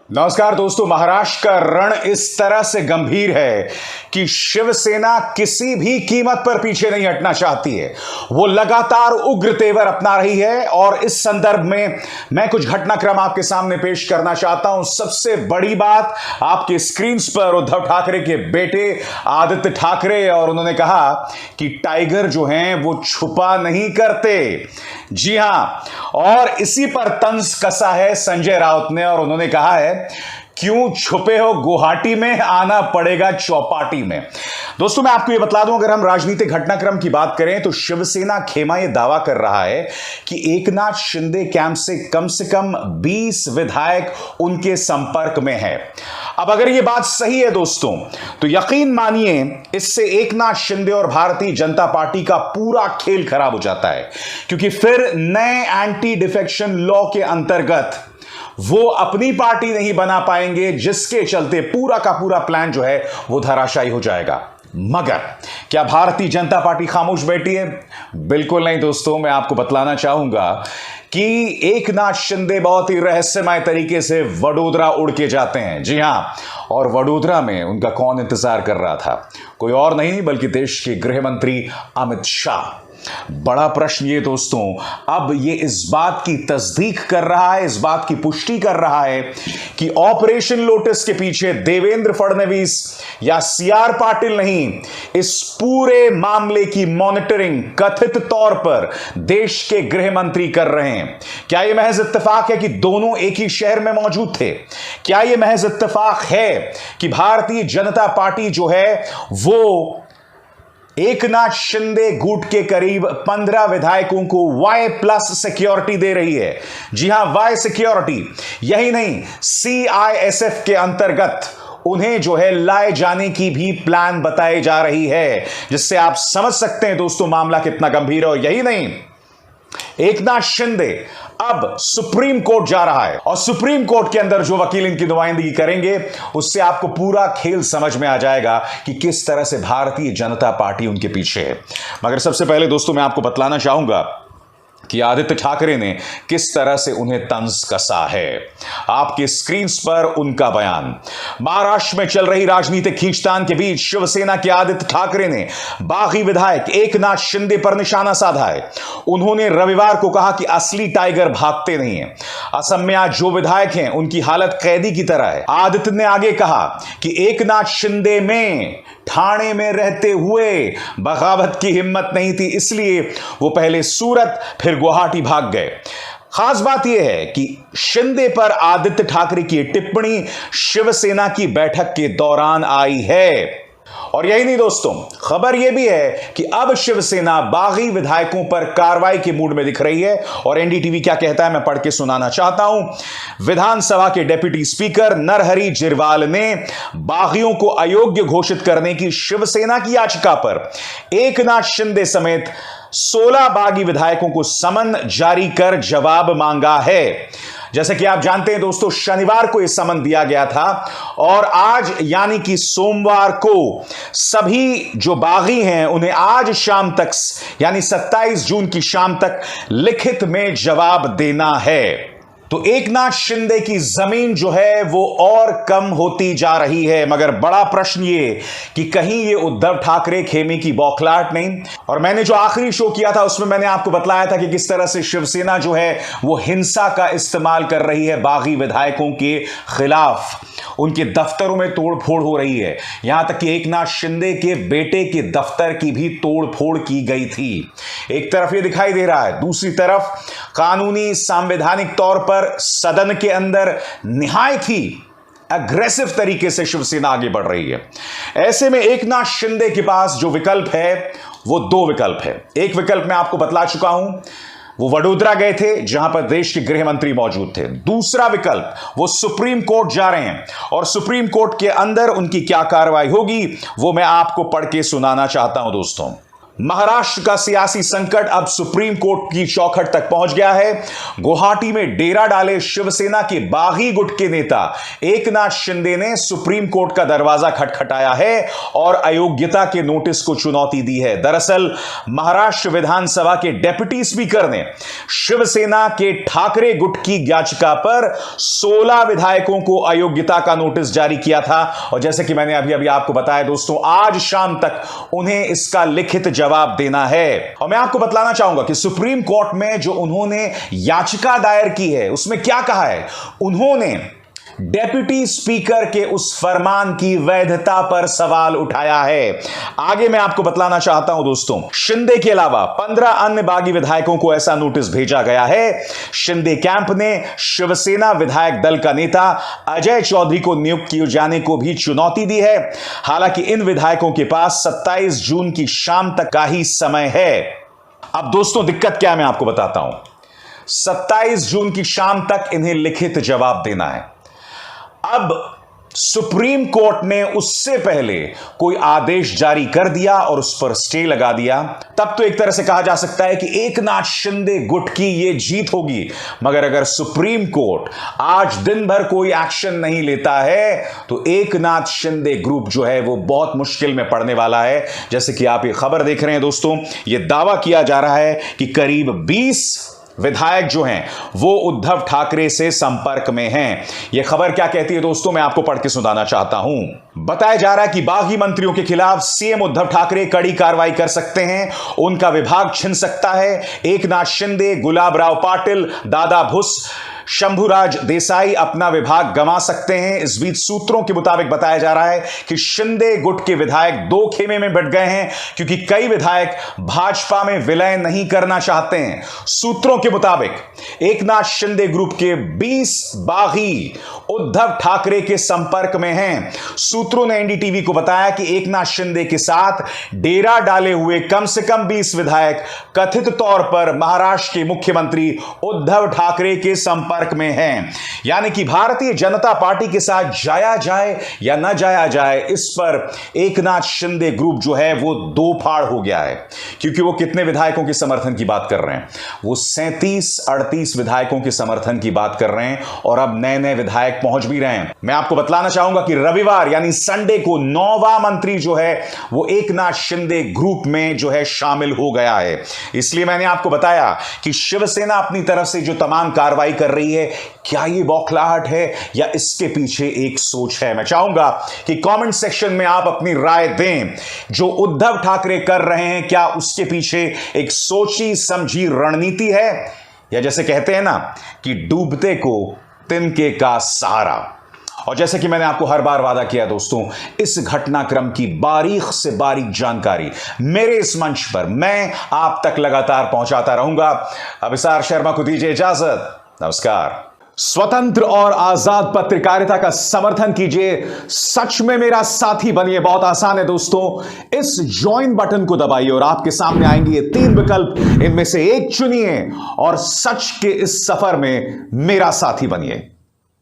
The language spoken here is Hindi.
नमस्कार दोस्तों। महाराष्ट्र का रण इस तरह से गंभीर है कि शिवसेना किसी भी कीमत पर पीछे नहीं हटना चाहती है। वो लगातार उग्र तेवर अपना रही है और इस संदर्भ में मैं कुछ घटनाक्रम आपके सामने पेश करना चाहता हूं। सबसे बड़ी बात आपके स्क्रीन पर उद्धव ठाकरे के बेटे आदित्य ठाकरे, और उन्होंने कहा कि टाइगर जो हैं वो छुपा नहीं करते। जी हां, और इसी पर तंज कसा है संजय राउत ने, और उन्होंने कहा है क्यों छुपे हो गुवाहाटी में, आना पड़ेगा चौपाटी में। दोस्तों मैं आपको यह बता दूं, अगर हम राजनीतिक घटनाक्रम की बात करें तो शिवसेना खेमा यह दावा कर रहा है कि एकनाथ शिंदे कैंप से कम 20 विधायक उनके संपर्क में है। अब अगर यह बात सही है दोस्तों, तो यकीन मानिए इससे एकनाथ शिंदे और भारतीय जनता पार्टी का पूरा खेल खराब हो जाता है, क्योंकि फिर नए एंटी डिफेक्शन लॉ के अंतर्गत वो अपनी पार्टी नहीं बना पाएंगे, जिसके चलते पूरा का पूरा प्लान जो है वो धराशायी हो जाएगा। मगर क्या भारतीय जनता पार्टी खामोश बैठी है? बिल्कुल नहीं दोस्तों। मैं आपको बतलाना चाहूंगा कि एकनाथ शिंदे बहुत ही रहस्यमय तरीके से वडोदरा उड़ के जाते हैं। जी हां, और वडोदरा में उनका कौन इंतजार कर रहा था? कोई और नहीं बल्कि देश के गृह मंत्री अमित शाह। बड़ा प्रश्न ये दोस्तों, अब ये इस बात की तस्दीक कर रहा है, इस बात की पुष्टि कर रहा है कि ऑपरेशन लोटस के पीछे देवेंद्र फडणवीस या सीआर पाटिल नहीं, इस पूरे मामले की मॉनिटरिंग कथित तौर पर देश के गृह मंत्री कर रहे हैं। क्या यह महज इत्तेफाक है कि दोनों एक ही शहर में मौजूद थे? क्या यह महज इत्तेफाक है कि भारतीय जनता पार्टी जो है वो एकनाथ शिंदे गुट के करीब 15 विधायकों को Y+ सिक्योरिटी दे रही है? जी हां, Y सिक्योरिटी। यही नहीं, CISF के अंतर्गत उन्हें जो है लाए जाने की भी प्लान बताई जा रही है, जिससे आप समझ सकते हैं दोस्तों मामला कितना गंभीर है। और यही नहीं, एकनाथ शिंदे अब सुप्रीम कोर्ट जा रहा है, और सुप्रीम कोर्ट के अंदर जो वकील इनकी नुमाइंदगी करेंगे उससे आपको पूरा खेल समझ में आ जाएगा कि किस तरह से भारतीय जनता पार्टी उनके पीछे है। मगर सबसे पहले दोस्तों मैं आपको बतलाना चाहूंगा कि आदित्य ठाकरे ने किस तरह से उन्हें तंज कसा है। आपके स्क्रीन पर उनका बयान। महाराष्ट्र में चल रही राजनीतिक खींचतान के बीच शिवसेना के आदित्य ठाकरे ने बागी विधायक एकनाथ शिंदे पर निशाना साधा है। उन्होंने रविवार को कहा कि असली टाइगर भागते नहीं हैं। असम में आज जो विधायक हैं उनकी हालत कैदी की तरह है। आदित्य ने आगे कहा कि एकनाथ शिंदे में ठाणे में रहते हुए बगावत की हिम्मत नहीं थी, इसलिए वो पहले सूरत फिर गुवाहाटी भाग गए। खास बात यह है कि शिंदे पर आदित्य ठाकरे की टिप्पणी शिवसेना की बैठक के दौरान आई है। और यही नहीं दोस्तों, खबर यह भी है कि अब शिवसेना बागी विधायकों पर कार्रवाई के मूड में दिख रही है। और एनडीटीवी क्या कहता है मैं पढ़ के सुनाना चाहता हूं। विधानसभा के डिप्टी स्पीकर नरहरि जिरवाल ने बागियों को अयोग्य घोषित करने की शिवसेना की याचिका पर एकनाथ शिंदे समेत 16 बागी विधायकों को समन जारी कर जवाब मांगा है। जैसे कि आप जानते हैं दोस्तों, शनिवार को यह समन दिया गया था, और आज यानी कि सोमवार को सभी जो बागी हैं उन्हें आज शाम तक यानी 27 जून की शाम तक लिखित में जवाब देना है। तो एकनाथ शिंदे की जमीन जो है वो और कम होती जा रही है। मगर बड़ा प्रश्न ये कि कहीं ये उद्धव ठाकरे खेमे की बौखलाहट नहीं। और मैंने जो आखिरी शो किया था उसमें मैंने आपको बतलाया था कि किस तरह से शिवसेना जो है वो हिंसा का इस्तेमाल कर रही है बागी विधायकों के खिलाफ। उनके दफ्तरों में तोड़फोड़ हो रही है, यहां तक कि एकनाथ शिंदे के बेटे के दफ्तर की भी तोड़फोड़ की गई थी। एक तरफ ये दिखाई दे रहा है, दूसरी तरफ कानूनी संवैधानिक तौर पर सदन के अंदर निहायत ही अग्रेसिव तरीके से शिवसेना आगे बढ़ रही है। ऐसे में एकनाथ शिंदे के पास जो विकल्प है वो 2 विकल्प है। एक विकल्प मैं आपको बतला चुका हूं, वो वडोदरा गए थे जहां पर देश के गृह मंत्री मौजूद थे। दूसरा विकल्प वो सुप्रीम कोर्ट जा रहे हैं, और सुप्रीम कोर्ट के अंदर उनकी क्या कार्रवाई होगी वो मैं आपको पढ़ के सुनाना चाहता हूं दोस्तों। महाराष्ट्र का सियासी संकट अब सुप्रीम कोर्ट की चौखट तक पहुंच गया है। गुवाहाटी में डेरा डाले शिवसेना के बागी गुट के नेता एकनाथ शिंदे ने सुप्रीम कोर्ट का दरवाजा खटखटाया है और अयोग्यता के नोटिस को चुनौती दी है। दरअसल महाराष्ट्र विधानसभा के डेप्यूटी स्पीकर ने शिवसेना के ठाकरे गुट की याचिका पर 16 विधायकों को अयोग्यता का नोटिस जारी किया था और जैसे कि मैंने अभी आपको बताया दोस्तों, आज शाम तक उन्हें इसका लिखित जवाब देना है। और मैं आपको बतलाना चाहूंगा कि सुप्रीम कोर्ट में जो उन्होंने याचिका दायर की है उसमें क्या कहा है। उन्होंने डेप्यूटी स्पीकर के उस फरमान की वैधता पर सवाल उठाया है। आगे मैं आपको बतलाना चाहता हूं दोस्तों, शिंदे के अलावा 15 अन्य बागी विधायकों को ऐसा नोटिस भेजा गया है। शिंदे कैंप ने शिवसेना विधायक दल का नेता अजय चौधरी को नियुक्त किए जाने को भी चुनौती दी है। हालांकि इन विधायकों के पास 27 जून की शाम तक का ही समय है। अब दोस्तों दिक्कत क्या है मैं आपको बताता हूं। 27 जून की शाम तक इन्हें लिखित जवाब देना है। अब सुप्रीम कोर्ट ने उससे पहले कोई आदेश जारी कर दिया और उस पर स्टे लगा दिया, तब तो एक तरह से कहा जा सकता है कि एकनाथ शिंदे गुट की यह जीत होगी। मगर अगर सुप्रीम कोर्ट आज दिन भर कोई एक्शन नहीं लेता है तो एकनाथ शिंदे ग्रुप जो है वो बहुत मुश्किल में पड़ने वाला है। जैसे कि आप ये खबर देख रहे हैं दोस्तों, यह दावा किया जा रहा है कि करीब 20 विधायक जो हैं वो उद्धव ठाकरे से संपर्क में हैं। यह खबर क्या कहती है दोस्तों, मैं आपको पढ़ के सुनाना चाहता हूं। बताया जा रहा है कि बागी मंत्रियों के खिलाफ सीएम उद्धव ठाकरे कड़ी कार्रवाई कर सकते हैं, उनका विभाग छिन सकता है। एकनाथ शिंदे, गुलाब राव पाटिल, दादा भुस, शंभुराज देसाई अपना विभाग गंवा सकते हैं। इस बीच सूत्रों के मुताबिक बताया जा रहा है कि शिंदे गुट के विधायक दो खेमे में बंट गए हैं क्योंकि कई विधायक भाजपा में विलय नहीं करना चाहते हैं। सूत्रों के मुताबिक एकनाथ शिंदे ग्रुप के 20 बागी उद्धव ठाकरे के संपर्क में हैं। सूत्रों ने एनडीटीवी को बताया कि एकनाथ शिंदे के साथ डेरा डाले हुए कम से कम 20 विधायक कथित तौर पर महाराष्ट्र के मुख्यमंत्री उद्धव ठाकरे के संपर्क में हैं। यानी कि भारतीय जनता पार्टी के साथ जाया जाए या न जाया जाए, इस पर एकनाथ शिंदे ग्रुप जो है वो दो फाड़ हो गया है। क्योंकि वो कितने विधायकों के समर्थन की बात कर रहे हैं, वो 37-38 विधायकों के समर्थन की बात कर रहे हैं और अब नए नए विधायक पहुंच भी रहे हैं। मैं आपको बतलाना चाहूंगा कि रविवार यानी संडे को 9वां मंत्री जो है वो एकनाथ शिंदे ग्रुप में जो है शामिल हो गया है। इसलिए मैंने आपको बताया कि शिवसेना अपनी तरफ से जो तमाम कार्रवाई कर रही है, क्या ये बौखलाहट है या इसके पीछे एक सोच है। मैं चाहूंगा कि कमेंट सेक्शन में आप अपनी राय दें। जो उद्धव ठाकरे कर रहे हैं, क्या उसके पीछे एक सोची समझी रणनीति है या जैसे कहते हैं ना कि डूबते को तिनके का सहारा। और जैसे कि मैंने आपको हर बार वादा किया दोस्तों, इस घटनाक्रम की बारीक से बारीक जानकारी मेरे इस मंच पर मैं आप तक लगातार पहुंचाता रहूंगा। अभिसार शर्मा को दीजिए इजाजत। नमस्कार। स्वतंत्र और आजाद पत्रकारिता का समर्थन कीजिए, सच में मेरा साथी बनिए। बहुत आसान है दोस्तों, इस ज्वाइन बटन को दबाइए और आपके सामने आएंगे ये 3 विकल्प, इनमें से एक चुनिए और सच के इस सफर में मेरा साथी बनिए।